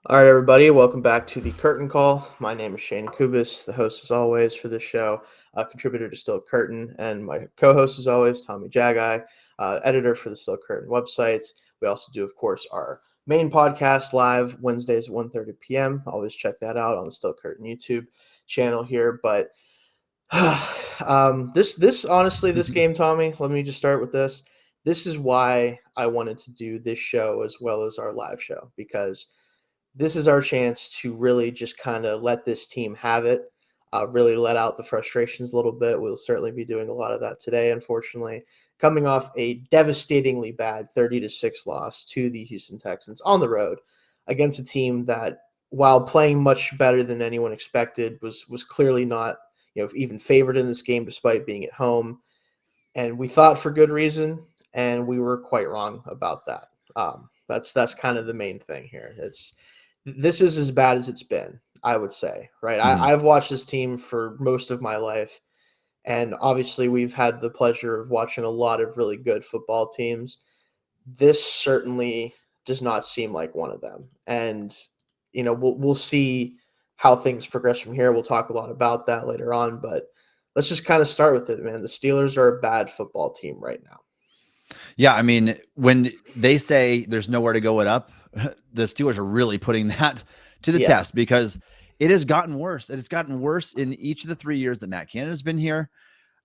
All right, everybody, welcome back to the Curtain Call. My name is Shayne Kubas, the host as always for this show, contributor to Still Curtain, and my co-host as always, Tommy Jaggi, editor for the Still Curtain website. We also do, of course, our main podcast live Wednesdays at 1:30 p.m. Always check that out on the Still Curtain YouTube channel here. But this honestly, this game, Tommy, let me just start with this. This is why I wanted to do this show as well as our live show, because this is our chance to really just kind of let this team have it, really let out the frustrations a little bit. We'll certainly be doing a lot of that today, unfortunately. Coming off a devastatingly bad 30-6 loss to the Houston Texans on the road against a team that, while playing much better than anyone expected, was clearly not, even favored in this game despite being at home. And we thought for good reason, and we were quite wrong about that. That's kind of the main thing here. This is as bad as it's been, I would say, right? Mhm. I've watched this team for most of my life, and obviously we've had the pleasure of watching a lot of really good football teams. This certainly does not seem like one of them, and we'll see how things progress from here. We'll talk a lot about that later on, but let's just kind of start with it, man. The Steelers are a bad football team right now. Yeah, I mean, when they say there's nowhere to go but up, the Steelers are really putting that to the Yeah, test because it has gotten worse. It has gotten worse in each of the 3 years that Matt Canada's been here.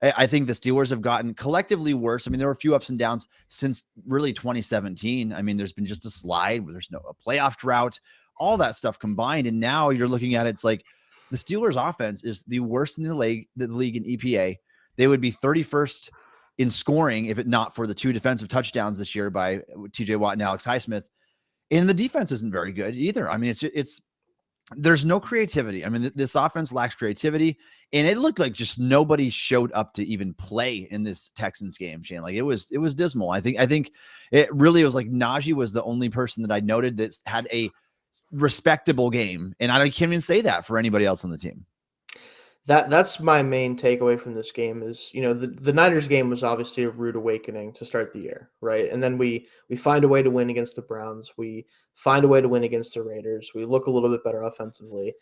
I think the Steelers have gotten collectively worse. I mean, there were a few ups and downs since really 2017. I mean, there's been just a slide where there's a playoff drought, all that stuff combined. And now you're looking at it's like the Steelers offense is the worst in the league in EPA. They would be 31st in scoring if it not for the 2 defensive touchdowns this year by TJ Watt and Alex Highsmith. And the defense isn't very good either. I mean, it's there's no creativity. I mean, this offense lacks creativity, and it looked like just nobody showed up to even play in this Texans game, Shane. Like it was dismal. I think it really was like Najee was the only person that I noted that had a respectable game, and I can't even say that for anybody else on the team. that's my main takeaway from this game is, the Niners game was obviously a rude awakening to start the year, right? And then we find a way to win against the Browns. We find a way to win against the Raiders. We look a little bit better offensively.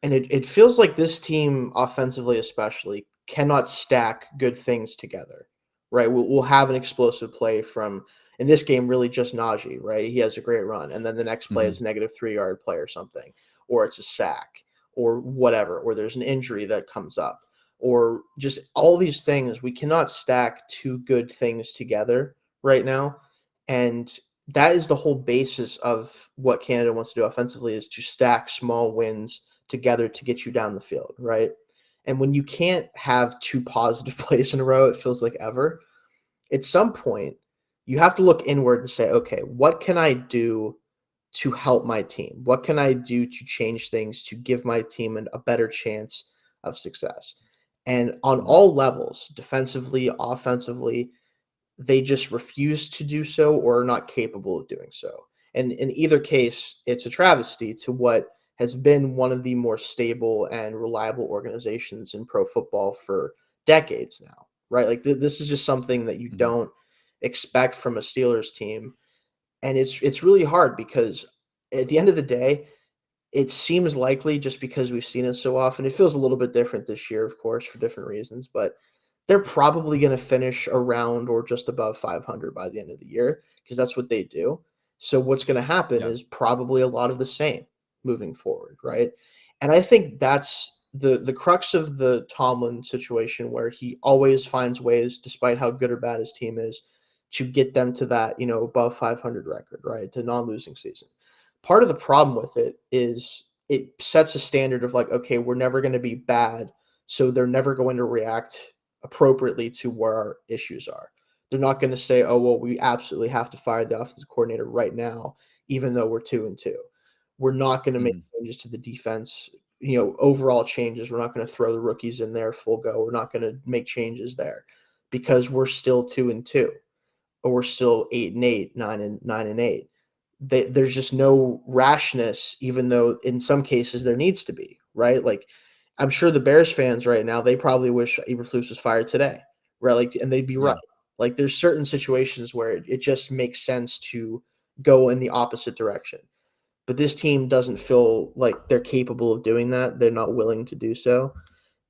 And it feels like this team, offensively especially, cannot stack good things together, right? We'll have an explosive play from, in this game, really just Najee, right? He has a great run. And then the next play Mm-hmm. is a negative 3 yard play or something, or it's a sack or whatever, or there's an injury that comes up, or just all these things. We cannot stack two good things together right now. And that is the whole basis of what Canada wants to do offensively, is to stack small wins together to get you down the field, right? And when you can't have two positive plays in a row, it feels like ever, at some point, you have to look inward and say, okay, what can I do to help my team? What can I do to change things to give my team a better chance of success? And on Mm-hmm. all levels, defensively, offensively, they just refuse to do so or are not capable of doing so. And in either case, it's a travesty to what has been one of the more stable and reliable organizations in pro football for decades now, right? Like this is just something that you Mm-hmm. don't expect from a Steelers team. And it's really hard because at the end of the day, it seems likely, just because we've seen it so often. It feels a little bit different this year, of course, for different reasons, but they're probably going to finish around or just above 500 by the end of the year, because that's what they do. So what's going to happen Yeah. is probably a lot of the same moving forward, right? And I think that's the crux of the Tomlin situation, where he always finds ways, despite how good or bad his team is, to get them to that, above 500 record, right? To non-losing season. Part of the problem with it is it sets a standard of like, okay, we're never going to be bad, so they're never going to react appropriately to where our issues are. They're not going to say, oh, well, we absolutely have to fire the offensive coordinator right now, even though we're 2-2. We're not going to make Mm-hmm. changes to the defense, overall changes. We're not going to throw the rookies in there full go. We're not going to make changes there because we're still 2-2, or we're still 8-8, 9-8. There's just no rashness, even though in some cases there needs to be, right? Like, I'm sure the Bears fans right now, they probably wish Eberflus was fired today, right? Like, and they'd be right. Yeah. Like, there's certain situations where it just makes sense to go in the opposite direction. but this team doesn't feel like they're capable of doing that. They're not willing to do so.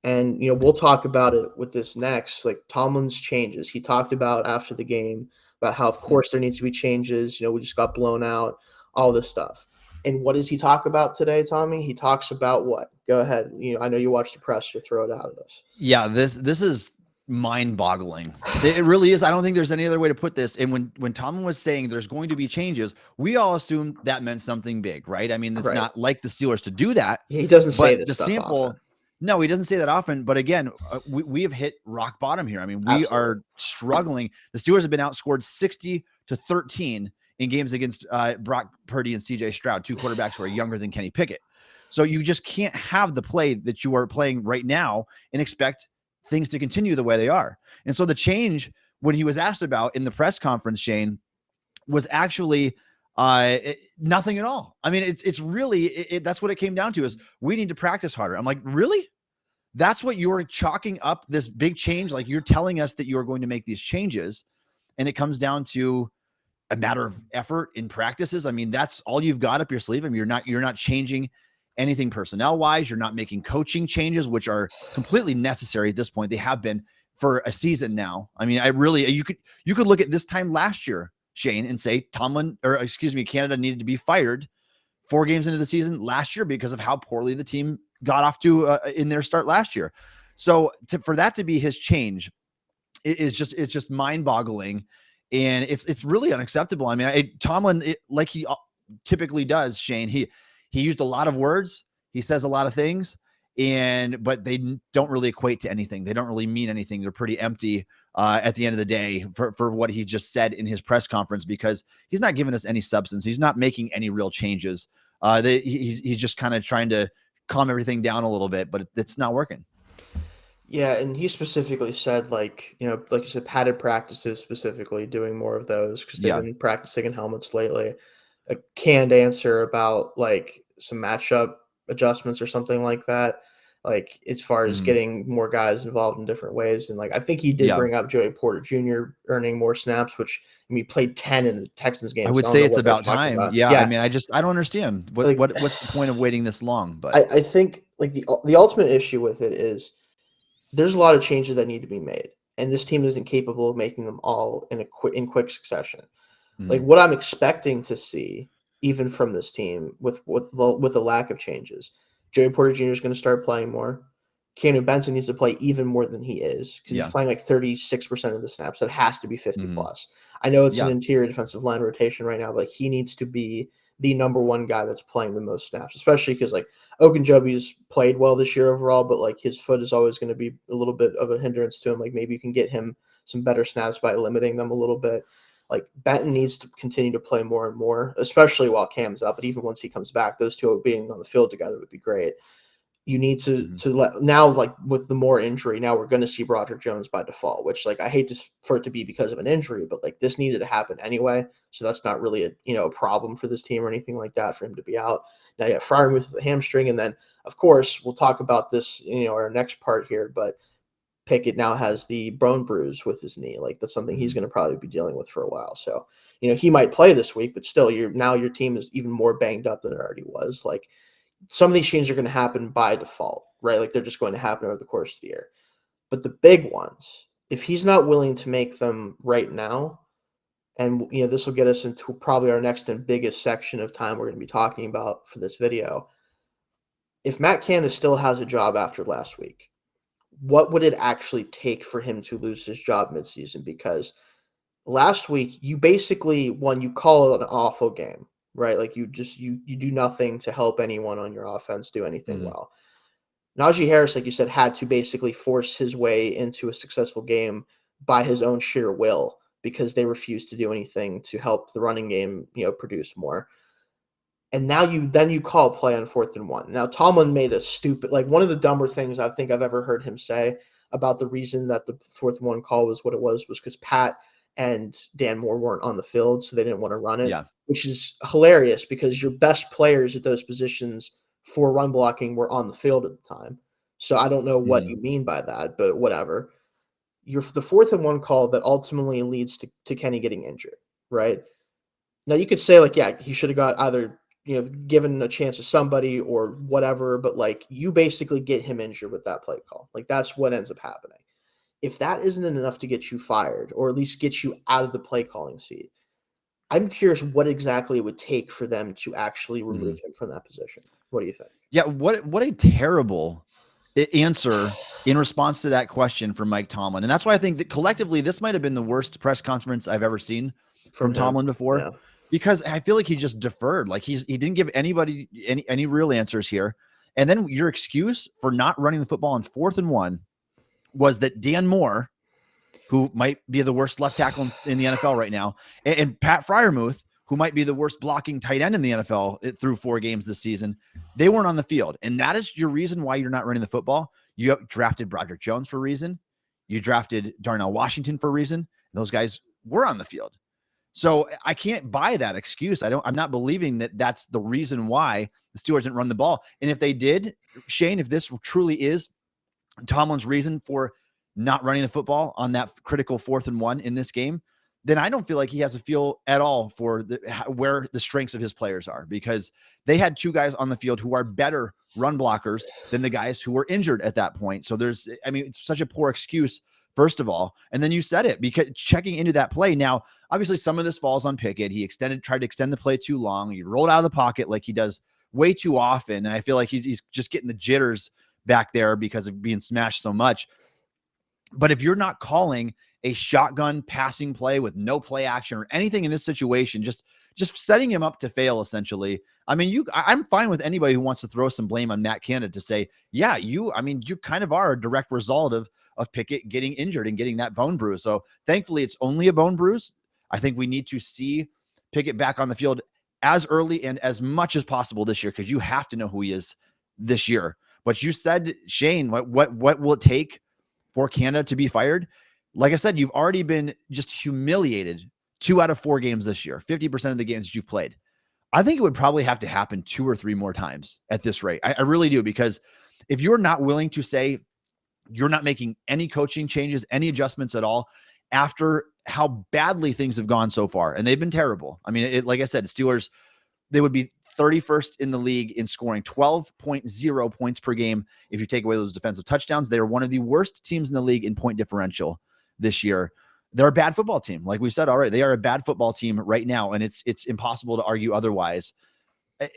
And, we'll talk about it with this next. Like Tomlin's changes. He talked about after the game about how, of course, there needs to be changes. We just got blown out, all this stuff. And what does he talk about today, Tommy? He talks about what? Go ahead. I know you watched the presser. Throw it out of us. Yeah, this is mind-boggling. It really is. I don't think there's any other way to put this. And when Tomlin was saying there's going to be changes, we all assumed that meant something big, right? I mean, it's not like the Steelers to do that. He doesn't say this the stuff sample. Often. No, he doesn't say that often. But again, we have hit rock bottom here. I mean, we are struggling. The Steelers have been outscored 60-13 in games against Brock Purdy and CJ Stroud, two quarterbacks who are younger than Kenny Pickett. So you just can't have the play that you are playing right now and expect things to continue the way they are. And so the change, when he was asked about in the press conference, Shayne, was actually nothing at all. I mean, it's really, that's what it came down to, is we need to practice harder. I'm like, really? That's what you're chalking up this big change? Like, you're telling us that you're going to make these changes, and it comes down to a matter of effort in practices. I mean, that's all you've got up your sleeve. I mean, you're not changing anything personnel wise. You're not making coaching changes, which are completely necessary at this point. They have been for a season now. I mean, you could look at this time last year, Shayne, and say Canada needed to be fired 4 games into the season last year because of how poorly the team got off to in their start last year. So for that to be his change, it's just mind-boggling, and it's really unacceptable. I mean, Tomlin, like he typically does, Shayne, he used a lot of words. He says a lot of things, but they don't really equate to anything. They don't really mean anything. They're pretty empty at the end of the day for what he just said in his press conference, because he's not giving us any substance. He's not making any real changes. He's just kind of trying to calm everything down a little bit, but it's not working. Yeah, and he specifically said, like you said, padded practices, specifically doing more of those because they've been practicing in helmets lately. A canned answer about like some matchup adjustments or something like that, like as far as getting more guys involved in different ways. And like I think he did bring up Joey Porter Jr. earning more snaps, which he played 10 in the Texans game. I would say it's about time. Yeah, I mean, I don't understand what's the point of waiting this long. But I think like the ultimate issue with it is there's a lot of changes that need to be made, and this team isn't capable of making them all in quick succession. Like what I'm expecting to see, even from this team, with the lack of changes, Joey Porter Jr. is going to start playing more. Keanu Benson needs to play even more than he is, because he's playing like 36% of the snaps. That has to be 50 plus. I know it's an interior defensive line rotation right now, but he needs to be the number one guy that's playing the most snaps, especially because like Ogunjobi's played well this year overall, but like his foot is always going to be a little bit of a hindrance to him. Like maybe you can get him some better snaps by limiting them a little bit. Like Benton needs to continue to play more and more, especially while Cam's up. But even once he comes back, those two being on the field together would be great. You need to let now, like with the more injury, now we're going to see Broderick Jones by default, which like I hate for it to be because of an injury, but like this needed to happen anyway. So that's not really a problem for this team or anything like that for him to be out. Now you have Freiermuth with the hamstring, and then of course we'll talk about this our next part here, but Pickett now has the bone bruise with his knee. Like that's something he's going to probably be dealing with for a while. So, he might play this week, but still your team is even more banged up than it already was. Like some of these changes are going to happen by default, right? Like they're just going to happen over the course of the year. But the big ones, if he's not willing to make them right now, and this will get us into probably our next and biggest section of time we're going to be talking about for this video. If Matt Canada still has a job after last week, what would it actually take for him to lose his job midseason? Because last week you basically you call it an awful game, right? Like you do nothing to help anyone on your offense do anything well. Najee Harris, like you said, had to basically force his way into a successful game by his own sheer will, because they refused to do anything to help the running game, produce more. And now you call play on 4th and 1. Now Tomlin made a stupid, like one of the dumber things I think I've ever heard him say about the reason that the 4th and 1 call was what it was because Pat and Dan Moore weren't on the field, so they didn't want to run it, which is hilarious because your best players at those positions for run blocking were on the field at the time. So I don't know what you mean by that, but whatever. You're the 4th and 1 call that ultimately leads to Kenny getting injured, right? Now you could say like, yeah, he should have got either given a chance to somebody or whatever, but like you basically get him injured with that play call. Like that's what ends up happening. If that isn't enough to get you fired or at least get you out of the play calling seat, I'm curious what exactly it would take for them to actually remove him from that position. What do you think? Yeah, what a terrible answer in response to that question from Mike Tomlin. And that's why I think that collectively this might have been the worst press conference I've ever seen from From him? Tomlin before. Yeah. Because I feel like he just deferred. Like he didn't give anybody any real answers here. And then your excuse for not running the football on 4th and 1 was that Dan Moore, who might be the worst left tackle in the NFL right now, and Pat Freiermuth, who might be the worst blocking tight end in the NFL through 4 games this season, they weren't on the field. And that is your reason why you're not running the football. You drafted Broderick Jones for a reason. You drafted Darnell Washington for a reason. Those guys were on the field. So I can't buy that excuse. I'm not believing that that's the reason why the Steelers didn't run the ball. And if they did, Shayne, if this truly is Tomlin's reason for not running the football on that critical 4th and 1 in this game, then I don't feel like he has a feel at all for where the strengths of his players are, because they had 2 guys on the field who are better run blockers than the guys who were injured at that point. So it's such a poor excuse, first of all. And then you said it, because checking into that play. Now, obviously some of this falls on Pickett. He tried to extend the play too long. He rolled out of the pocket like he does way too often. And I feel like he's just getting the jitters back there because of being smashed so much. But if you're not calling a shotgun passing play with no play action or anything in this situation, just setting him up to fail, essentially. I mean, I'm fine with anybody who wants to throw some blame on Matt Canada to say, yeah, you kind of are a direct result of Pickett getting injured and getting that bone bruise. So thankfully it's only a bone bruise. I think we need to see Pickett back on the field as early and as much as possible this year, because you have to know who he is this year. But you said, Shayne, what will it take for Canada to be fired? Like I said, you've already been just humiliated 2 out of 4 games this year, 50% of the games that you've played. I think it would probably have to happen 2 or 3 more times at this rate. I really do, because if you're not willing to say you're not making any coaching changes, any adjustments at all, after how badly things have gone so far, and they've been terrible. I mean, like I said, the Steelers, they would be 31st in the league in scoring, 12.0 points per game. If you take away those defensive touchdowns, they are one of the worst teams in the league in point differential this year. They're a bad football team. Like we said already, they are a bad football team right now. And it's impossible to argue otherwise.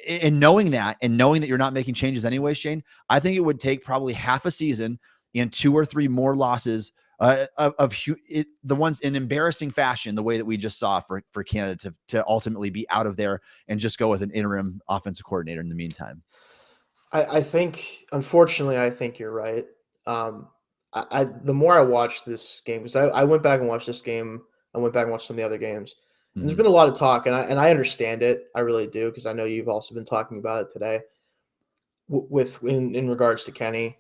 And knowing that you're not making changes anyway, Shayne, I think it would take probably half a season and 2 or 3 more losses the ones in embarrassing fashion, the way that we just saw for Canada to ultimately be out of there and just go with an interim offensive coordinator in the meantime. I think, unfortunately, I think you're right. The more I watched this game, because I went back and watched this game, I went back and watched some of the other games. And there's been a lot of talk, and I understand it. I really do, because I know you've also been talking about it today. In regards to Kenny,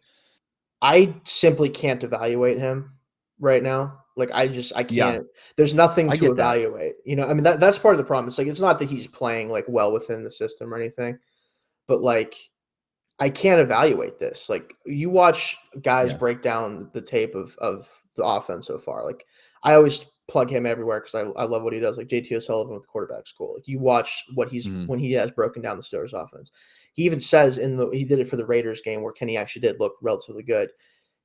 I simply can't evaluate him right now. Like I can't. Yeah, There's nothing I to get that. evaluate. I mean that's part of the problem. It's like it's not that he's playing like well within the system or anything, but like I can't evaluate this. Like you watch guys break down the tape of the offense so far. Like I always plug him everywhere because I love what he does. Like JT O'Sullivan with quarterback school. Like you watch what he's when he has broken down the Steelers offense. He even says he did it for the Raiders game where Kenny actually did look relatively good.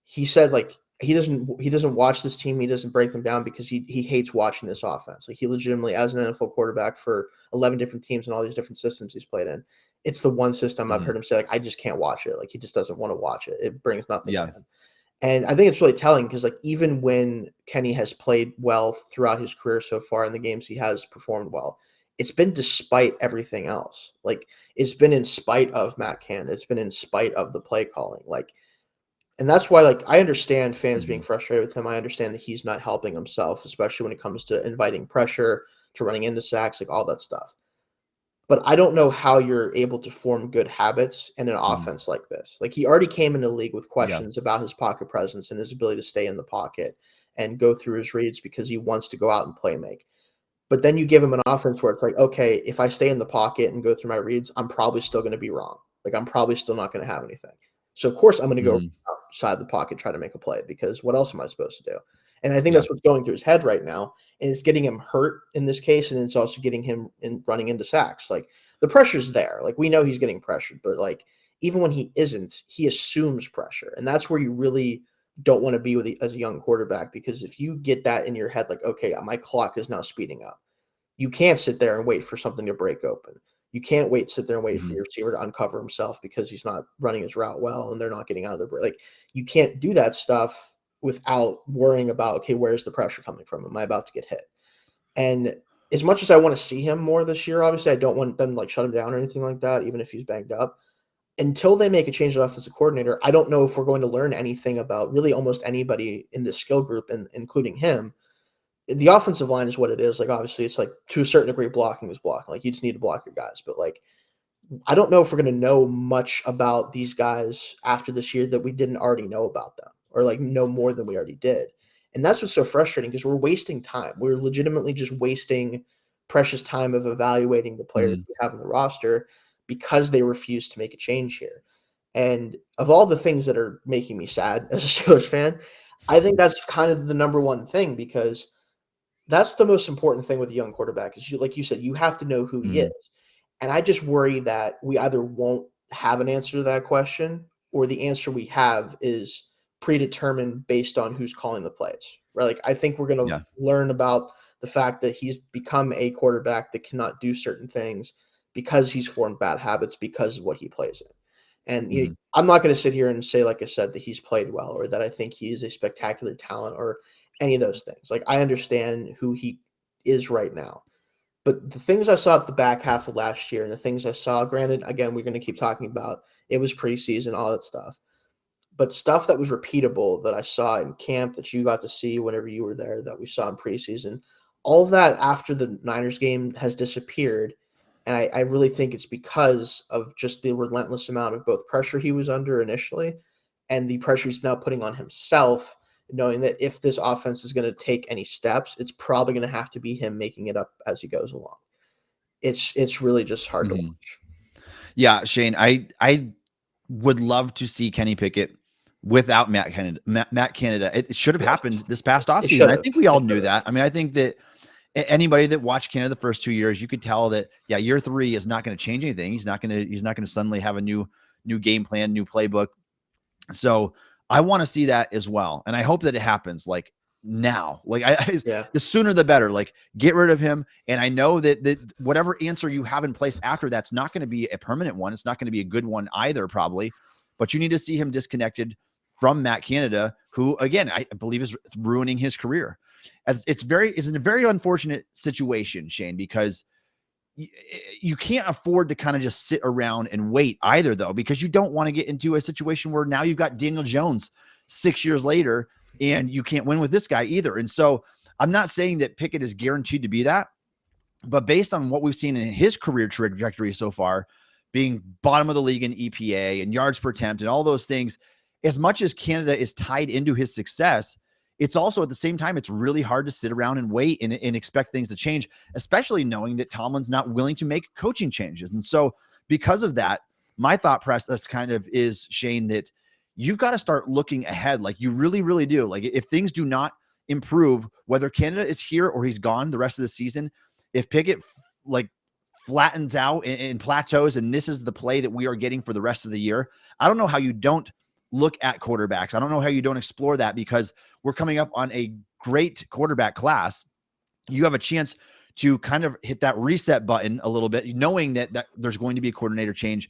He said like he doesn't watch this team. He doesn't break them down because he hates watching this offense. Like he legitimately, as an NFL quarterback for 11 different teams and all these different systems he's played in, it's the one system I've heard him say, like, I just can't watch it. Like he just doesn't want to watch it. It brings nothing to him. And I think it's really telling because like even when Kenny has played well throughout his career so far in the games he has performed well, it's been despite everything else. Like it's been in spite of Matt Canada. It's been in spite of the play calling. Like, and that's why, like, I understand fans being frustrated with him. I understand that he's not helping himself, especially when it comes to inviting pressure, to running into sacks, like all that stuff. But I don't know how you're able to form good habits in an offense like this. Like he already came into the league with questions about his pocket presence and his ability to stay in the pocket and go through his reads because he wants to go out and play make. But then you give him an offense where it's like, okay, if I stay in the pocket and go through my reads, I'm probably still going to be wrong. Like I'm probably still not going to have anything. So of course I'm going to go outside the pocket, try to make a play because what else am I supposed to do? And I think that's what's going through his head right now. And it's getting him hurt in this case. And it's also getting him running into sacks. Like the pressure's there. Like, we know he's getting pressured, but like, even when he isn't, he assumes pressure. And that's where you really don't want to be as a young quarterback, because if you get that in your head, like, okay, my clock is now speeding up, you can't sit there and wait for something to break open. You can't sit there and wait for your receiver to uncover himself because he's not running his route well and they're not getting out of the break. Like, you can't do that stuff without worrying about, okay, where's the pressure coming from? Am I about to get hit? And as much as I want to see him more this year, obviously I don't want them to like shut him down or anything like that, even if he's banged up. Until they make a change of offensive coordinator, I don't know if we're going to learn anything about really almost anybody in this skill group, and including him. The offensive line is what it is. Like, obviously, it's like, to a certain degree, blocking is blocking. Like, you just need to block your guys. But like, I don't know if we're going to know much about these guys after this year that we didn't already know about them, or like know more than we already did. And that's what's so frustrating, because we're wasting time. We're legitimately just wasting precious time of evaluating the players we have on the roster because they refuse to make a change here. And of all the things that are making me sad as a Steelers fan, I think that's kind of the number one thing, because that's the most important thing with a young quarterback is, like you said, you have to know who he is. And I just worry that we either won't have an answer to that question, or the answer we have is predetermined based on who's calling the plays, right? Like, I think we're going to learn about the fact that he's become a quarterback that cannot do certain things because he's formed bad habits because of what he plays in. And I'm not going to sit here and say, like I said, that he's played well, or that I think he is a spectacular talent, or any of those things. Like, I understand who he is right now. But the things I saw at the back half of last year, and the things I saw, granted, again, we're going to keep talking about, it was preseason, all that stuff. But stuff that was repeatable that I saw in camp, that you got to see whenever you were there, that we saw in preseason, all of that after the Niners game has disappeared. And I really think it's because of just the relentless amount of both pressure he was under initially, and the pressure he's now putting on himself, knowing that if this offense is going to take any steps, it's probably going to have to be him making it up as he goes along. It's really just hard to watch. Yeah, Shayne, I would love to see Kenny Pickett without Matt Canada. It should have happened this past offseason. I think we all knew that. I mean, I think that anybody that watched Canada the first 2 years, you could tell that, yeah, year 3 is not going to change anything. He's not going to suddenly have a new game plan, new playbook. So I want to see that as well. And I hope that it happens like now. Like, the sooner the better. Like, get rid of him. And I know that whatever answer you have in place after that's not going to be a permanent one. It's not going to be a good one either, probably. But you need to see him disconnected from Matt Canada, who, again, I believe is ruining his career. It's in a very unfortunate situation, Shayne, because you can't afford to kind of just sit around and wait either, though, because you don't want to get into a situation where now you've got Daniel Jones 6 years later and you can't win with this guy either. And so I'm not saying that Pickett is guaranteed to be that, but based on what we've seen in his career trajectory so far, being bottom of the league in EPA and yards per attempt and all those things, as much as Canada is tied into his success, it's also at the same time, it's really hard to sit around and wait and expect things to change, especially knowing that Tomlin's not willing to make coaching changes. And so because of that, my thought process kind of is, Shayne, that you've got to start looking ahead. Like, you really, really do. Like, if things do not improve, whether Canada is here or he's gone the rest of the season, if Pickett flattens out and plateaus, and this is the play that we are getting for the rest of the year, I don't know how you don't look at quarterbacks. I don't know how you don't explore that, because we're coming up on a great quarterback class. You have a chance to kind of hit that reset button a little bit, knowing that there's going to be a coordinator change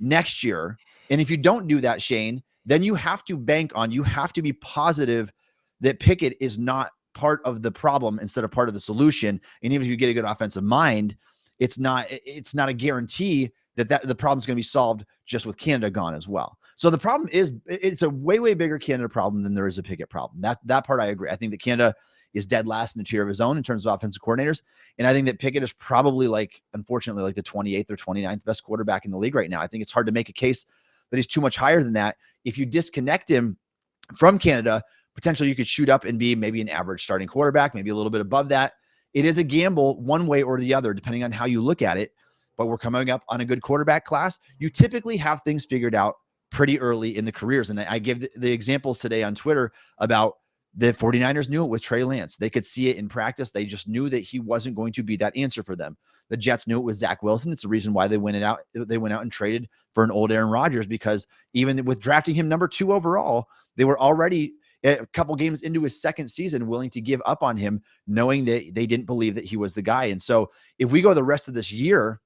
next year. And if you don't do that, Shayne, then you have to be positive that Pickett is not part of the problem instead of part of the solution. And even if you get a good offensive mind, it's not a guarantee that the problem's going to be solved just with Canada gone as well. So the problem is, it's a way, way bigger Canada problem than there is a Pickett problem. That part I agree. I think that Canada is dead last in a tier of his own in terms of offensive coordinators. And I think that Pickett is probably, unfortunately, the 28th or 29th best quarterback in the league right now. I think it's hard to make a case that he's too much higher than that. If you disconnect him from Canada, potentially you could shoot up and be maybe an average starting quarterback, maybe a little bit above that. It is a gamble one way or the other, depending on how you look at it. But we're coming up on a good quarterback class. You typically have things figured out pretty early in the careers. And I give the examples today on Twitter about The 49ers knew it with Trey Lance. They could see it in practice. They just knew that he wasn't going to be that answer for them. The Jets knew it was Zach Wilson. It's the reason why they went out and traded for an old Aaron Rodgers, because even with drafting him number 2 overall, they were already a couple games into his second season willing to give up on him, knowing that they didn't believe that he was the guy. And so if we go the rest of this year,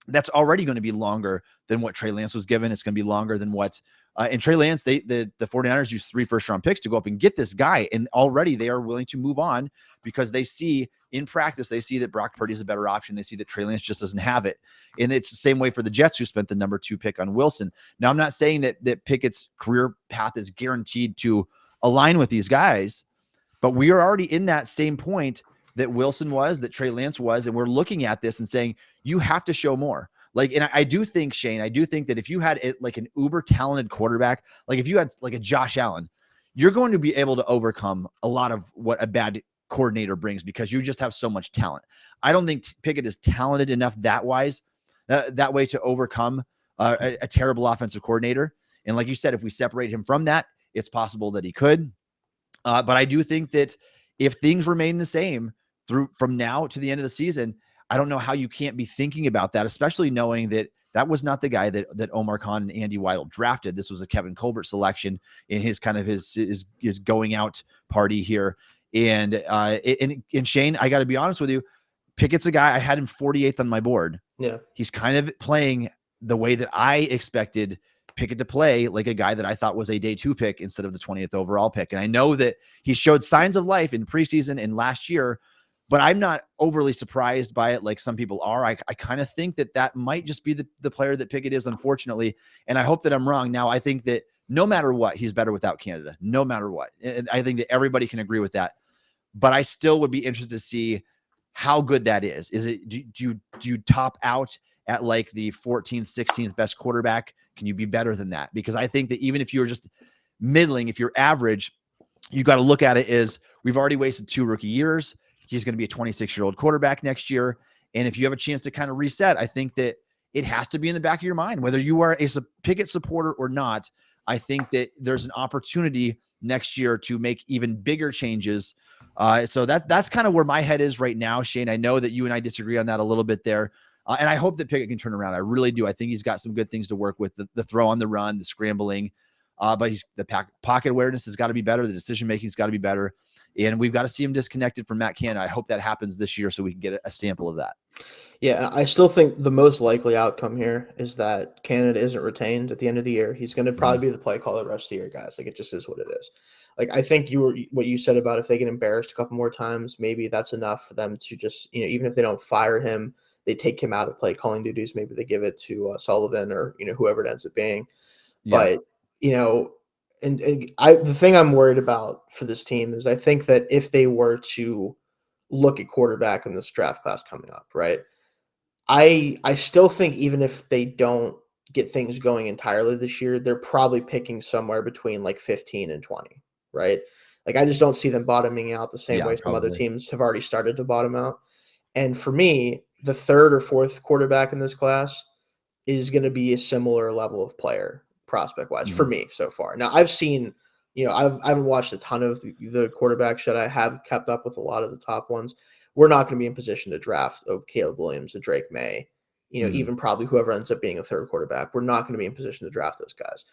that's already going to be longer than what Trey Lance was given. It's going to be longer than what, and Trey Lance, the 49ers used 3 first-round picks to go up and get this guy. And already they are willing to move on because they see in practice, they see that Brock Purdy is a better option. They see that Trey Lance just doesn't have it. And it's the same way for the Jets, who spent the number 2 pick on Wilson. Now, I'm not saying that Pickett's career path is guaranteed to align with these guys, but we are already in that same point that Wilson was, that Trey Lance was. And we're looking at this and saying, you have to show more. Like, and I do think, Shayne, I do think that if you had like an uber talented quarterback, like if you had like a Josh Allen, you're going to be able to overcome a lot of what a bad coordinator brings because you just have so much talent. I don't think Pickett is talented enough that way to overcome a terrible offensive coordinator. And like you said, if we separate him from that, it's possible that he could. But I do think that if things remain the same from now to the end of the season, I don't know how you can't be thinking about that, especially knowing that that was not the guy that Omar Khan and Andy Weidel drafted. This was a Kevin Colbert selection in his kind of his going out party here. And Shayne, I got to be honest with you, Pickett's a guy, I had him 48th on my board. Yeah. He's kind of playing the way that I expected Pickett to play, like a guy that I thought was a day 2 pick instead of the 20th overall pick. And I know that he showed signs of life in preseason and last year, but I'm not overly surprised by it like some people are. I kind of think that might just be the player that Pickett is, unfortunately. And I hope that I'm wrong. Now, I think that no matter what, he's better without Canada, no matter what. And I think that everybody can agree with that. But I still would be interested to see how good that is. Is it, do you top out at like the 14th, 16th best quarterback? Can you be better than that? Because I think that even if you're just middling, if you're average, you got to look at it as we've already wasted 2 rookie years. He's going to be a 26-year-old quarterback next year. And if you have a chance to kind of reset, I think that it has to be in the back of your mind, whether you are a Pickett supporter or not. I think that there's an opportunity next year to make even bigger changes. So that's kind of where my head is right now, Shayne. I know that you and I disagree on that a little bit there. And I hope that Pickett can turn around. I really do. I think he's got some good things to work with, the throw on the run, the scrambling. But the pocket awareness has got to be better. The decision-making has got to be better. And we've got to see him disconnected from Matt Canada. I hope that happens this year so we can get a sample of that. Yeah, I still think the most likely outcome here is that Canada isn't retained at the end of the year. He's going to probably be the play caller the rest of the year, guys. Like, it just is what it is. Like, I think what you said about if they get embarrassed a couple more times, maybe that's enough for them to just, even if they don't fire him, they take him out of play calling duties. Maybe they give it to Sullivan or, whoever it ends up being. Yeah. But, the thing I'm worried about for this team is I think that if they were to look at quarterback in this draft class coming up, right, I still think even if they don't get things going entirely this year, they're probably picking somewhere between like 15 and 20, right? Like, I just don't see them bottoming out the same way some other teams have already started to bottom out. And for me, the 3rd or 4th quarterback in this class is going to be a similar level of player prospect-wise for me so far. Now, I've seen, I haven't watched a ton of the quarterbacks that I have kept up with a lot of the top ones. We're not going to be in position to draft Caleb Williams, a Drake May, even probably whoever ends up being a 3rd quarterback. We're not going to be in position to draft those guys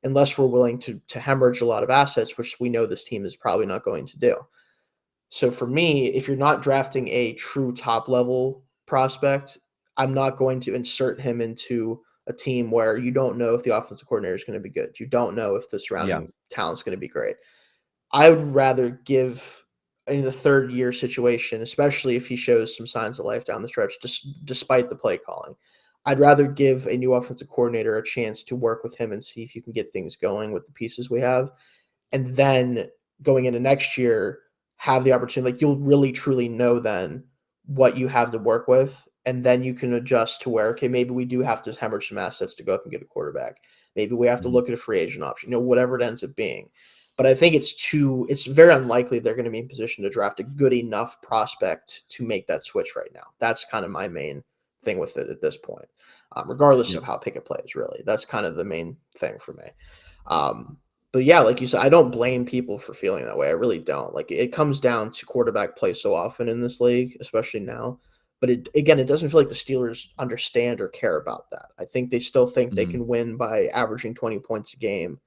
unless we're willing to hemorrhage a lot of assets, which we know this team is probably not going to do. So for me, if you're not drafting a true top-level prospect, I'm not going to insert him into a team where you don't know if the offensive coordinator is going to be good. You don't know if the surrounding talent is going to be great. I would rather give in the 3rd-year situation, especially if he shows some signs of life down the stretch, despite the play calling. I'd rather give a new offensive coordinator a chance to work with him and see if you can get things going with the pieces we have. And then going into next year, have the opportunity, like you'll really truly know then what you have to work with. And then you can adjust to where, okay, maybe we do have to hemorrhage some assets to go up and get a quarterback. Maybe we have to look at a free agent option, whatever it ends up being. But I think it's very unlikely they're going to be in position to draft a good enough prospect to make that switch right now. That's kind of my main thing with it at this point, regardless of how Pickett plays, really. That's kind of the main thing for me. But yeah, like you said, I don't blame people for feeling that way. I really don't. Like it comes down to quarterback play so often in this league, especially now. But it doesn't feel like the Steelers understand or care about that. I think they still think they Mhm. can win by averaging 20 points a game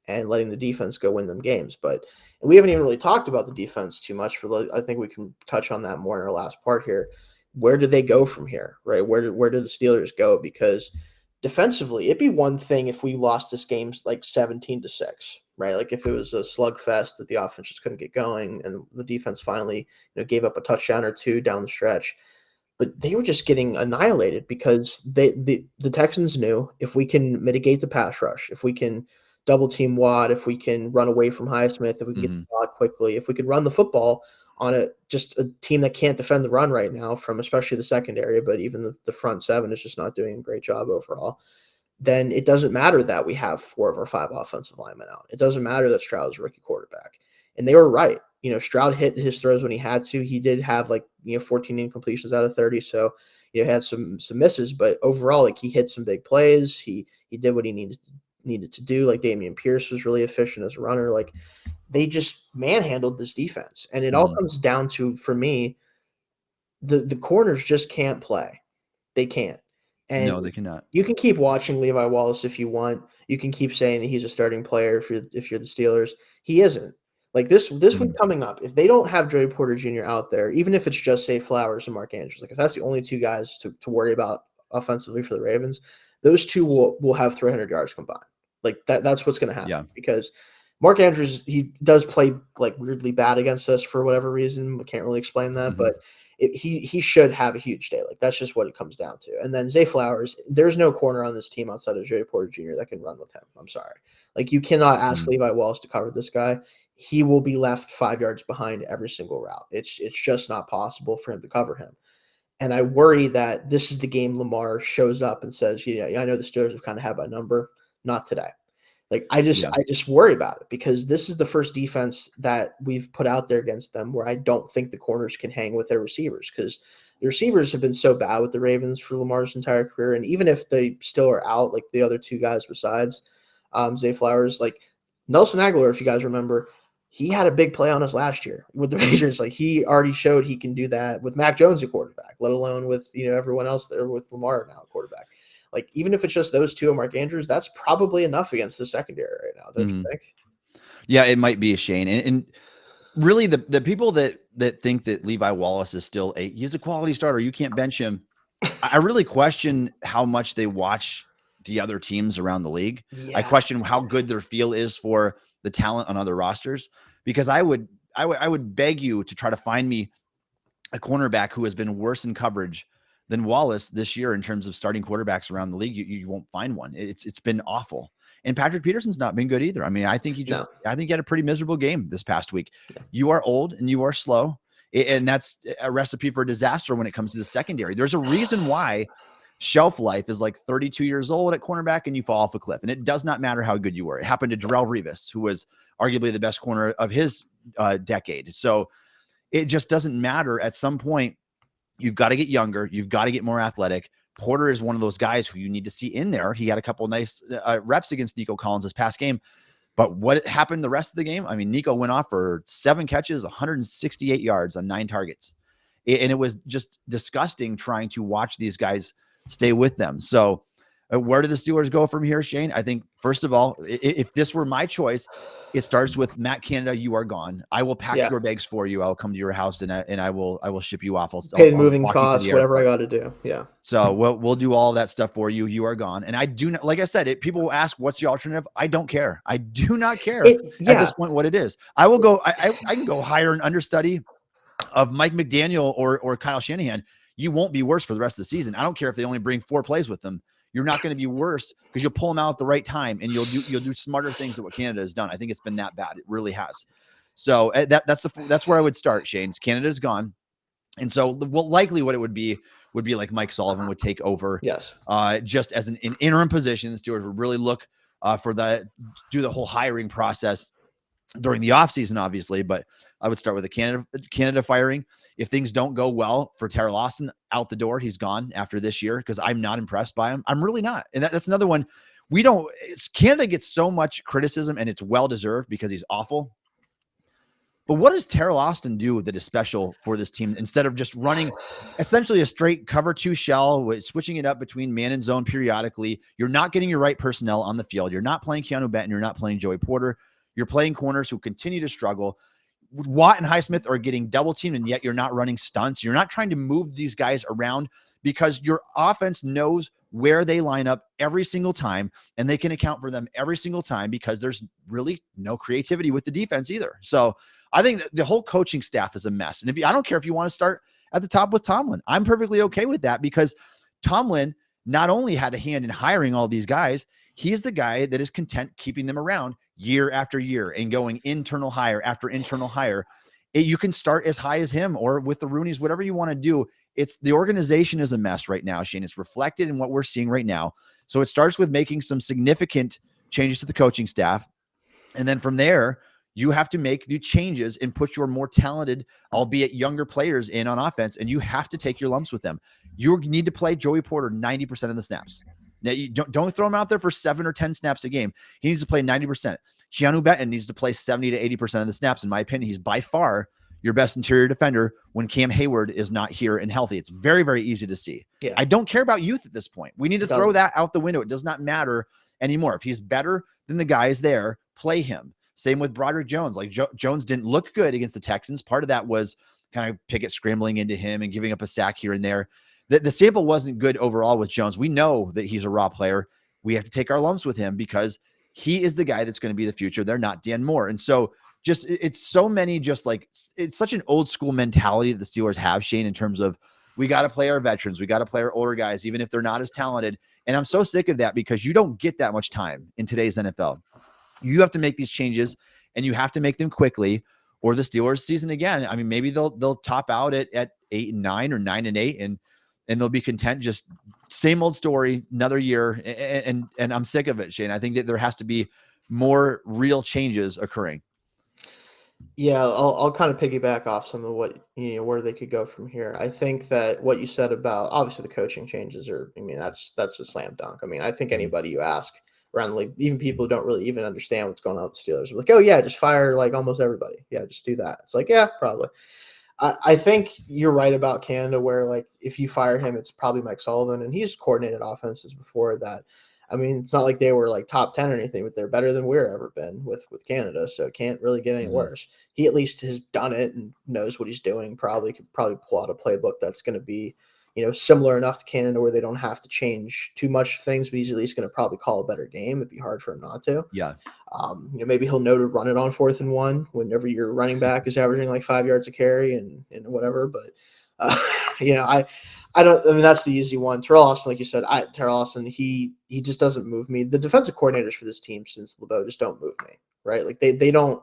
and letting the defense go win them games. But we haven't even really talked about the defense too much. But I think we can touch on that more in our last part here. Where do they go from here, right? Where do the Steelers go? Because defensively, it'd be one thing if we lost this game like 17-6, right? Like if it was a slugfest that the offense just couldn't get going and the defense finally, gave up a touchdown or two down the stretch. But they were just getting annihilated because the Texans knew if we can mitigate the pass rush, if we can double team Watt, if we can run away from Highsmith, if we can get Mhm. the ball quickly, if we could run the football on just a team that can't defend the run right now, from especially the secondary, but even the front seven is just not doing a great job overall, then it doesn't matter that we have 4 of our 5 offensive linemen out. It doesn't matter that Stroud is a rookie quarterback. And they were right. Stroud hit his throws when he had to. He did have 14 incompletions out of 30. So, he had some misses, but overall, like, he hit some big plays. He did what he needed to do. Like, Dameon Pierce was really efficient as a runner. Like, they just manhandled this defense. And it all Mhm. comes down to, for me, the corners just can't play. They can't. And No, they cannot. you can keep watching Levi Wallace if you want. You can keep saying that he's a starting player if you're the Steelers. He isn't. Like this week Mhm. coming up, if they don't have Joey Porter Jr. out there, even if it's just say Flowers and Mark Andrews, like if that's the only two guys to worry about offensively for the Ravens, those two will have 300 yards combined. Like that's what's going to happen Yeah. because Mark Andrews, he does play like weirdly bad against us for whatever reason. We can't really explain that, but Mhm. he should have a huge day. Like that's just what it comes down to. And then Zay Flowers, there's no corner on this team outside of Joey Porter Jr. that can run with him. I'm sorry. Like you cannot ask Mhm. Levi Wallace to cover this guy. He will be left 5 yards behind every single route. It's just not possible for him to cover him. And I worry that this is the game Lamar shows up and says, yeah, I know the Steelers have kind of had my number. Not today. Like Yeah. I just worry about it because this is the first defense that we've put out there against them where I don't think the corners can hang with their receivers because the receivers have been so bad with the Ravens for Lamar's entire career. And even if they still are out, like the other two guys besides Zay Flowers, like Nelson Aguilar, if you guys remember, he had a big play on us last year with the Raiders. Like he already showed he can do that with Mac Jones at quarterback, let alone with everyone else there with Lamar now at quarterback. Like, even if it's just those two and Mark Andrews, that's probably enough against the secondary right now, don't you Mhm. think? Yeah, it might be a Shayne. And really the people that think that Levi Wallace is still he's a quality starter, you can't bench him. I really question how much they watch the other teams around the league. I Yeah. question how good their feel is for the talent on other rosters because I would beg you to try to find me a cornerback who has been worse in coverage than Wallace this year in terms of starting quarterbacks around the league. You won't find one. It's been awful. And Patrick Peterson's not been good either. I mean, I think No. he had a pretty miserable game this past week. Yeah. You are old and you are slow. And that's a recipe for disaster when it comes to the secondary. There's a reason why shelf life is like 32 years old at cornerback and you fall off a cliff. And it does not matter how good you were. It happened to Darrelle Revis, who was arguably the best corner of his decade. So it just doesn't matter. At some point, you've got to get younger. You've got to get more athletic. Porter is one of those guys who you need to see in there. He had a couple of nice reps against Nico Collins this past game. But what happened the rest of the game? I mean, Nico went off for 7 catches, 168 yards on 9 targets. And it was just disgusting trying to watch these guys stay with them. So where do the Steelers go from here, Shayne? I think, first of all, if this were my choice, it starts with Matt Canada, you are gone. I will pack Yeah. your bags for you. I'll come to your house and I will ship you off. Pay the I'll moving walk you to costs, the whatever I airport. got to do. Yeah. So we'll do all of that stuff for you. You are gone. And I do not, like I said, people will ask, what's the alternative? I don't care. I do not care at Yeah. this point what it is. I will go, I can go hire an understudy of Mike McDaniel or Kyle Shanahan. You won't be worse for the rest of the season. I don't care if they only bring 4 plays with them. You're not going to be worse because you'll pull them out at the right time and you'll do smarter things than what Canada has done. I think it's been that bad. It really has. So that's where I would start, Shayne. Canada's gone. And so likely what it would be like Mike Sullivan would take over Yes. just as an interim position. The Steelers would really look do the whole hiring process during the offseason, obviously, but I would start with the Canada firing. If things don't go well for Tara Lawson, out the door, he's gone after this year because I'm not impressed by him. I'm really not. And that's another one. Canada gets so much criticism, and it's well-deserved because he's awful. But what does Terrell Austin do that is special for this team instead of just running essentially a straight cover 2 shell, switching it up between man and zone periodically? You're not getting your right personnel on the field. You're not playing Keanu Benton. You're not playing Joey Porter. You're playing corners who continue to struggle. Watt and Highsmith are getting double teamed, and yet you're not running stunts. You're not trying to move these guys around because your offense knows where they line up every single time, and they can account for them every single time because there's really no creativity with the defense either. So I think that the whole coaching staff is a mess. And I don't care if you want to start at the top with Tomlin, I'm perfectly okay with that because Tomlin not only had a hand in hiring all these guys, he's the guy that is content keeping them around year after year and going internal hire after internal hire. You can start as high as him or with the Rooneys, whatever you want to do. It's the organization is a mess right now, Shayne. It's reflected in what we're seeing right now. So it starts with making some significant changes to the coaching staff. And then from there, you have to make the changes and put your more talented, albeit younger players in on offense, and you have to take your lumps with them. You need to play Joey Porter 90% of the snaps. Now, you don't throw him out there for 7 or 10 snaps a game. He needs to play 90%. Keanu Benton needs to play 70 to 80% of the snaps. In my opinion, he's by far your best interior defender when Cam Hayward is not here and healthy. It's very, very easy to see. Yeah. I don't care about youth at this point. We need to throw that out the window. It does not matter anymore. If he's better than the guys there, play him. Same with Broderick Jones. Like Jones didn't look good against the Texans. Part of that was kind of Pickett scrambling into him and giving up a sack here and there. The sample wasn't good overall with Jones. We know that he's a raw player. We have to take our lumps with him because he is the guy that's going to be the future. They're not Dan Moore. And so it's so many, it's such an old school mentality that the Steelers have, Shayne, in terms of we got to play our veterans. We got to play our older guys, even if they're not as talented. And I'm so sick of that because you don't get that much time in today's NFL. You have to make these changes and you have to make them quickly or the Steelers season again. I mean, maybe they'll top out at 8-9 or 9-8 and they'll be content. Just same old story, another year. And I'm sick of it, Shayne. I think that there has to be more real changes occurring. Yeah, I'll kind of piggyback off some of what, where they could go from here. I think that what you said about obviously the coaching changes that's a slam dunk. I mean, I think anybody you ask around the league, even people who don't really even understand what's going on with the Steelers, are like, oh yeah, just fire like almost everybody. Yeah, just do that. It's like, yeah, probably. I think you're right about Canada where like if you fire him, it's probably Mike Sullivan, and he's coordinated offenses before that. I mean, it's not like they were like top 10 or anything, but they're better than we've ever been with Canada. So it can't really get any worse. He at least has done it and knows what he's doing. Could pull out a playbook that's going to be, similar enough to Canada where they don't have to change too much things, but he's at least going to probably call a better game. It'd be hard for him not to. Yeah. Maybe he'll know to run it on 4th and 1 whenever your running back is averaging like 5 yards a carry and whatever. But, I don't. I mean, that's the easy one. Terrell Austin, like you said, Terrell Austin, he just doesn't move me. The defensive coordinators for this team since LeBeau just don't move me, right? Like they don't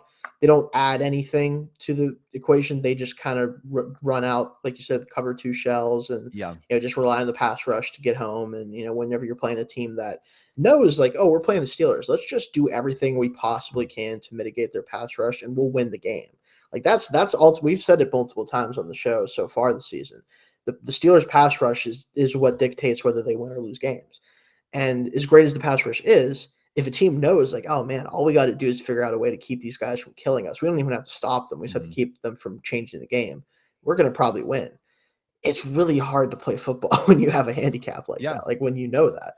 add anything to the equation. They just kind of run out, like you said, cover 2 shells and just rely on the pass rush to get home. And whenever you're playing a team that knows like, oh, we're playing the Steelers, let's just do everything we possibly can to mitigate their pass rush, and we'll win the game. Like that's all. We've said it multiple times on the show so far this season. The Steelers' pass rush is what dictates whether they win or lose games. And as great as the pass rush is, if a team knows, like, oh, man, all we got to do is figure out a way to keep these guys from killing us. We don't even have to stop them. We just have to keep them from changing the game. We're going to probably win. It's really hard to play football when you have a handicap like that, like when you know that.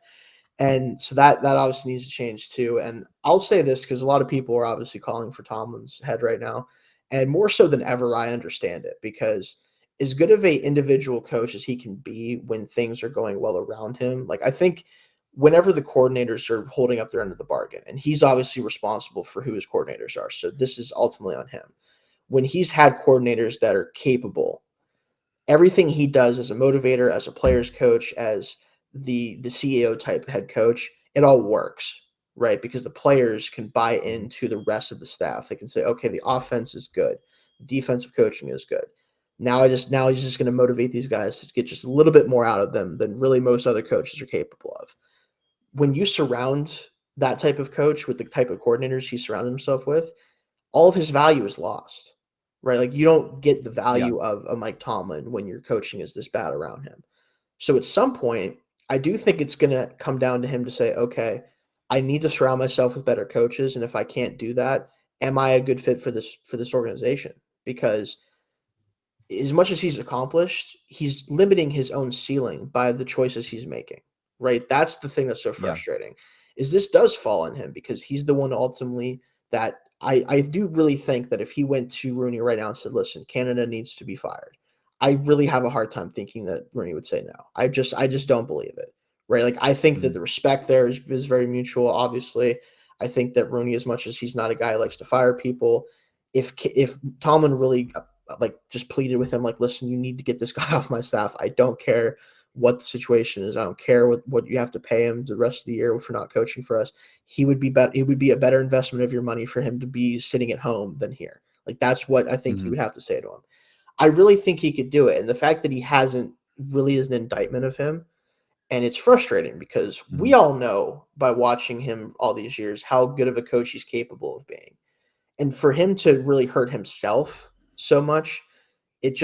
And so that obviously needs to change too. And I'll say this because a lot of people are obviously calling for Tomlin's head right now. And more so than ever, I understand it because – as good of a individual coach as he can be when things are going well around him. Like I think whenever the coordinators are holding up their end of the bargain, and he's obviously responsible for who his coordinators are. So this is ultimately on him. When he's had coordinators that are capable, everything he does as a motivator, as a player's coach, as the CEO type head coach, it all works, right? Because the players can buy into the rest of the staff. They can say, okay, the offense is good. The defensive coaching is good. Now he's just going to motivate these guys to get just a little bit more out of them than really most other coaches are capable of. When you surround that type of coach with the type of coordinators he surrounded himself with, all of his value is lost, right? Like you don't get the value of a Mike Tomlin when your coaching is this bad around him. So at some point, I do think it's going to come down to him to say, okay, I need to surround myself with better coaches. And if I can't do that, am I a good fit for this organization? Because as much as he's accomplished, he's limiting his own ceiling by the choices he's making, right? That's the thing that's so Yeah. frustrating is this does fall on him because he's the one ultimately that I do really think that if he went to Rooney right now and said, listen, Canada needs to be fired, I really have a hard time thinking that Rooney would say no. I just don't believe it, right? Like I think that Mhm. the respect there is very mutual, obviously. I think that Rooney, as much as he's not a guy who likes to fire people, if Tomlin really like just pleaded with him, like, listen, you need to get this guy off my staff. I don't care what the situation is. I don't care what you have to pay him the rest of the year for not coaching for us. He would be better. It would be a better investment of your money for him to be sitting at home than here. Like that's what I think he Mhm. would have to say to him. I really think he could do it. And the fact that he hasn't really is an indictment of him. And it's frustrating because we Mhm. all know by watching him all these years how good of a coach he's capable of being. And for him to really hurt himself so much, it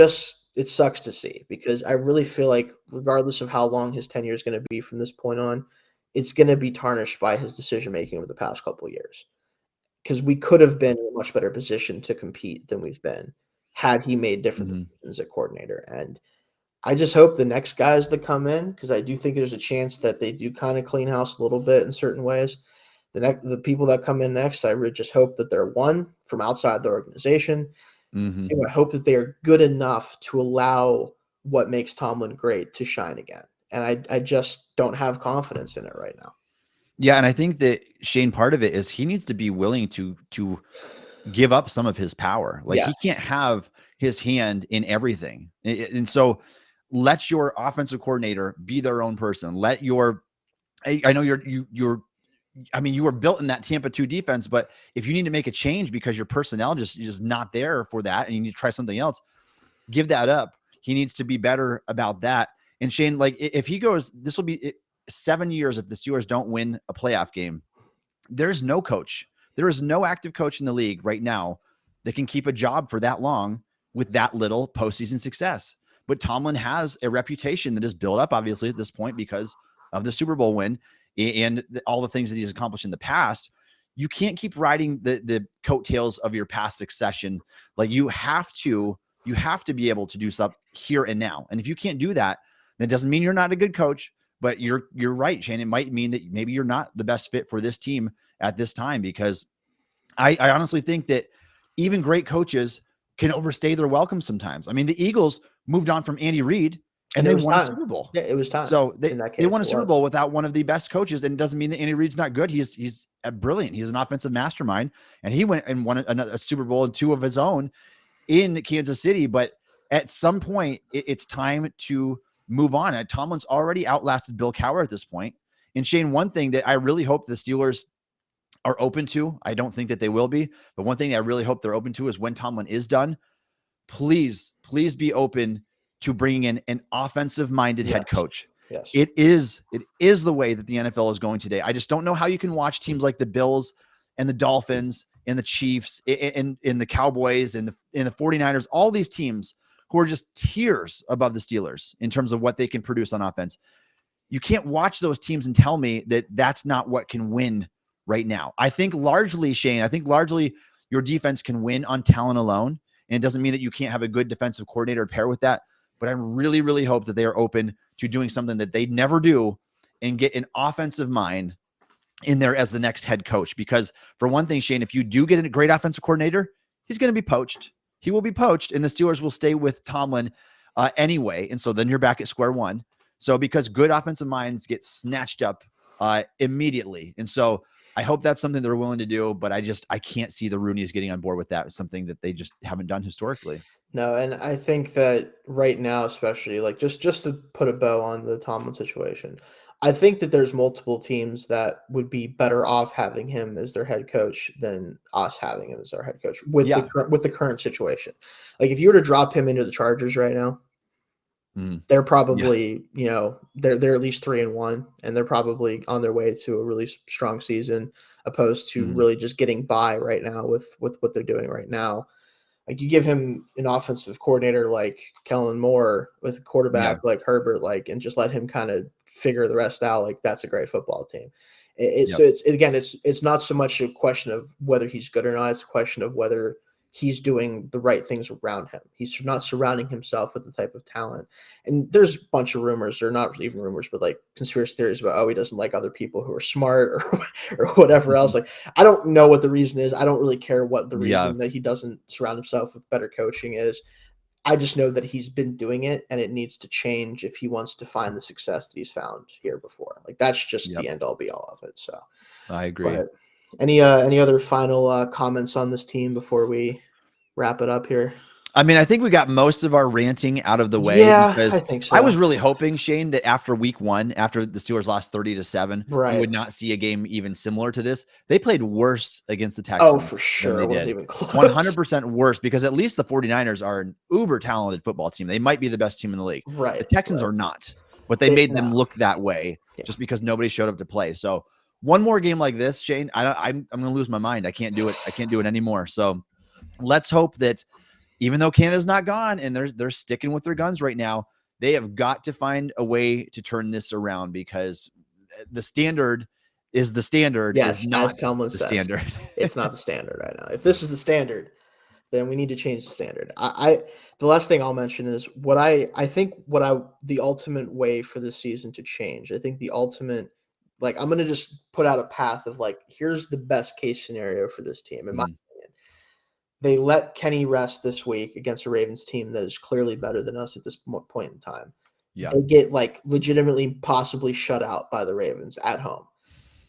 sucks to see because I really feel like regardless of how long his tenure is going to be from this point on, it's going to be tarnished by his decision making over the past couple of years. Because we could have been in a much better position to compete than we've been had he made different Mhm. decisions at coordinator. And I just hope the next guys that come in, because I do think there's a chance that they do kind of clean house a little bit in certain ways. The people that come in next, I really just hope that they're one from outside the organization. Mhm. Two, I hope that they are good enough to allow what makes Tomlin great to shine again. And I just don't have confidence in it right now. Yeah, and I think that Shayne, part of it is he needs to be willing to give up some of his power. Like he Yes. can't have his hand in everything. And so let your offensive coordinator be their own person. Let your I know you're I mean, you were built in that Tampa 2 defense, but if you need to make a change because your personnel just not there for that and you need to try something else, give that up. He needs to be better about that. And Shayne, like if he goes, this will be 7 years if the Steelers don't win a playoff game. There's no coach. There is no active coach in the league right now that can keep a job for that long with that little postseason success. But Tomlin has a reputation that is built up, obviously, at this point because of the Super Bowl win and all the things that he's accomplished in the past. You can't keep riding the coattails of your past succession. Like you have to be able to do stuff here and now. And if you can't do that, that doesn't mean you're not a good coach. But you're right, Shayne. It might mean that maybe you're not the best fit for this team at this time because I honestly think that even great coaches can overstay their welcome sometimes. I mean, the Eagles moved on from Andy Reid And and it they was won a time. Super Bowl. Yeah, it was time So in that they case. won a It Super was. Bowl without one of the best coaches, and it doesn't mean that Andy Reid's not good. He's brilliant. He's an offensive mastermind, and he went and won a Super Bowl and two of his own in Kansas City. But at some point, it's time to move on. And Tomlin's already outlasted Bill Cowher at this point. And Shayne, one thing that I really hope the Steelers are open to, I don't think that they will be, but one thing that I really hope they're open to is when Tomlin is done, please be open to bringing in an offensive minded head Yes. coach. Yes. It is the way that the NFL is going today. I just don't know how you can watch teams like the Bills and the Dolphins and the Chiefs and the Cowboys and the 49ers, all these teams who are just tiers above the Steelers in terms of what they can produce on offense. You can't watch those teams and tell me that that's not what can win right now. I think largely, Shayne, your defense can win on talent alone. And it doesn't mean that you can't have a good defensive coordinator to pair with that. But I really, really hope that they are open to doing something that they never do and get an offensive mind in there as the next head coach. Because for one thing, Shayne, if you do get a great offensive coordinator, he's going to be poached. He will be poached, and the Steelers will stay with Tomlin anyway. And so then you're back at square one. So because good offensive minds get snatched up immediately. And so I hope that's something they're willing to do, but I can't see the Rooney's getting on board with that. It's something that they just haven't done historically. No, and I think that right now, especially like just to put a bow on the Tomlin situation, I think that there's multiple teams that would be better off having him as their head coach than us having him as our head coach Yeah. with the current situation. Like if you were to drop him into the Chargers right now, Mm. they're Yeah. probably, they're at least 3-1, and they're probably on their way to a really strong season, opposed to Mm. really just getting by right now with what they're doing right now. Like you give him an offensive coordinator like Kellen Moore with a Yeah. quarterback like Herbert, like, and just let him kind of figure the rest out. Like that's a great football team. So it's not so much a question of whether he's good or not. It's a question of whether he's doing the right things around him. He's not surrounding himself with the type of talent. And there's a bunch of rumors, or not even rumors, but like conspiracy theories about, oh, he doesn't like other people who are smart or whatever else. Like, I don't know what the reason is. I don't really care what the reason that he doesn't surround himself with better coaching is. I just know that he's been doing it, and it needs to change if he wants to find the success that he's found here before. Like, that's just the end all be all of it. So I agree. But any other final comments on this team before we wrap it up here? I mean, I think we got most of our ranting out of the way, Yeah, because I think so. I was really hoping, Shayne, that after week 1, after the Steelers lost 30-7, we would not see a game even similar to this. They played worse against the Texans. Oh, for sure. It wasn't even close. 100% worse, because at least the 49ers are an uber talented football team. They might be the best team in the league. Right. The Texans are not, but they made them look that way just because nobody showed up to play. So one more game like this, Shayne, I'm going to lose my mind. I can't do it. I can't do it anymore. So let's hope that, even though Canada's not gone and they're sticking with their guns right now, they have got to find a way to turn this around, because the standard is the standard. Yes, is not as Tomlin the says, standard. It's not the standard right now. If this is the standard, then we need to change the standard. The last thing I'll mention is the ultimate way for this season to change. I think the ultimate, like, I'm going to just put out a path of, like, here's the best case scenario for this team, in my opinion. They let Kenny rest this week against a Ravens team that is clearly better than us at this point in time. Yeah. They get, like, legitimately possibly shut out by the Ravens at home.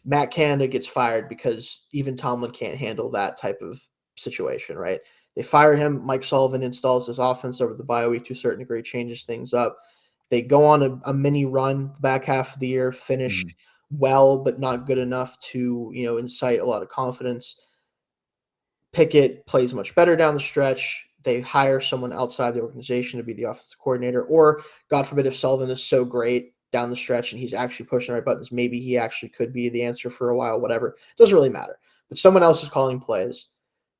Matt Canada gets fired because even Tomlin can't handle that type of situation, right? They fire him. Mike Sullivan installs his offense over the bye week to a certain degree, changes things up. They go on a mini run the back half of the year, finish well, but not good enough to, incite a lot of confidence. Pickett plays much better down the stretch. They hire someone outside the organization to be the offensive coordinator, or God forbid, if Sullivan is so great down the stretch and he's actually pushing the right buttons, maybe he actually could be the answer for a while, whatever. It doesn't really matter. But someone else is calling plays.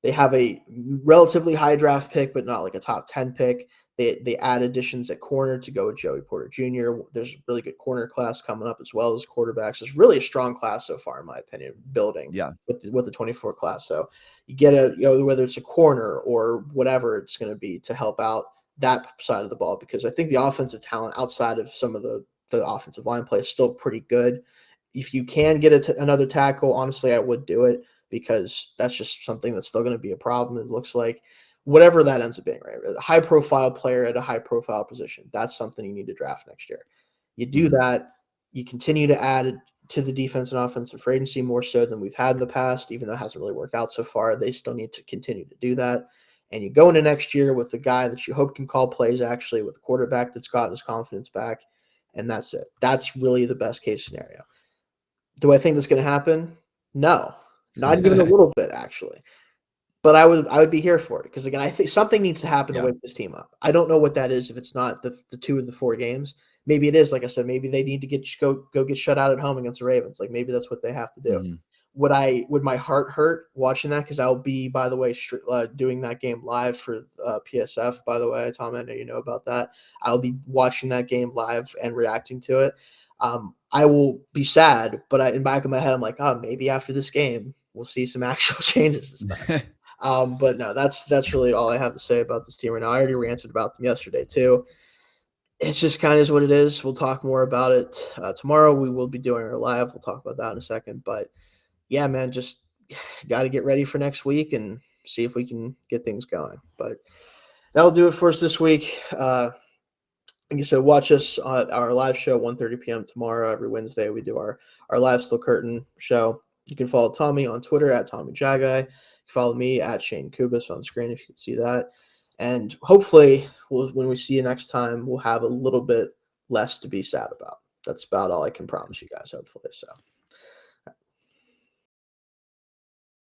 They have a relatively high draft pick, but not like a top 10 pick. They add additions at corner to go with Joey Porter Jr. There's a really good corner class coming up, as well as quarterbacks. It's really a strong class so far, in my opinion, building with the 24 class. So you get whether it's a corner or whatever it's going to be to help out that side of the ball, because I think the offensive talent outside of some of the offensive line play is still pretty good. If you can get another tackle, honestly, I would do it, because that's just something that's still going to be a problem, it looks like. Whatever that ends up being, right? A high-profile player at a high-profile position, that's something you need to draft next year. You do that, you continue to add to the defense and offensive free agency more so than we've had in the past, even though it hasn't really worked out so far. They still need to continue to do that. And you go into next year with a guy that you hope can call plays, actually, with a quarterback that's gotten his confidence back, and that's it. That's really the best-case scenario. Do I think that's going to happen? No. Not even a little bit, actually. But I would be here for it, because, again, I think something needs to happen to wake this team up. I don't know what that is. If it's not the 2 of the 4 games, maybe it is. Like I said, maybe they need to go get shut out at home against the Ravens. Like, maybe that's what they have to do. Would my heart hurt watching that? Because I'll be, by the way, doing that game live for PSF. By the way, Tom, I know you know about that. I'll be watching that game live and reacting to it. I will be sad, but in the back of my head, I'm like, oh, maybe after this game, we'll see some actual changes this time. But no, that's really all I have to say about this team right now. I already ranted about them yesterday too. It's just kind of is what it is. We'll talk more about it tomorrow. We will be doing our live. We'll talk about that in a second. But yeah, man, just got to get ready for next week and see if we can get things going. But that'll do it for us this week. Like I said, watch us on our live show, 1:30 p.m. tomorrow. Every Wednesday, we do our live Still Curtain show. You can follow Tommy on Twitter at Tommy Jaggi. You can follow me at Shayne Kubas on screen if you can see that. And hopefully, when we see you next time, we'll have a little bit less to be sad about. That's about all I can promise you guys, hopefully. So.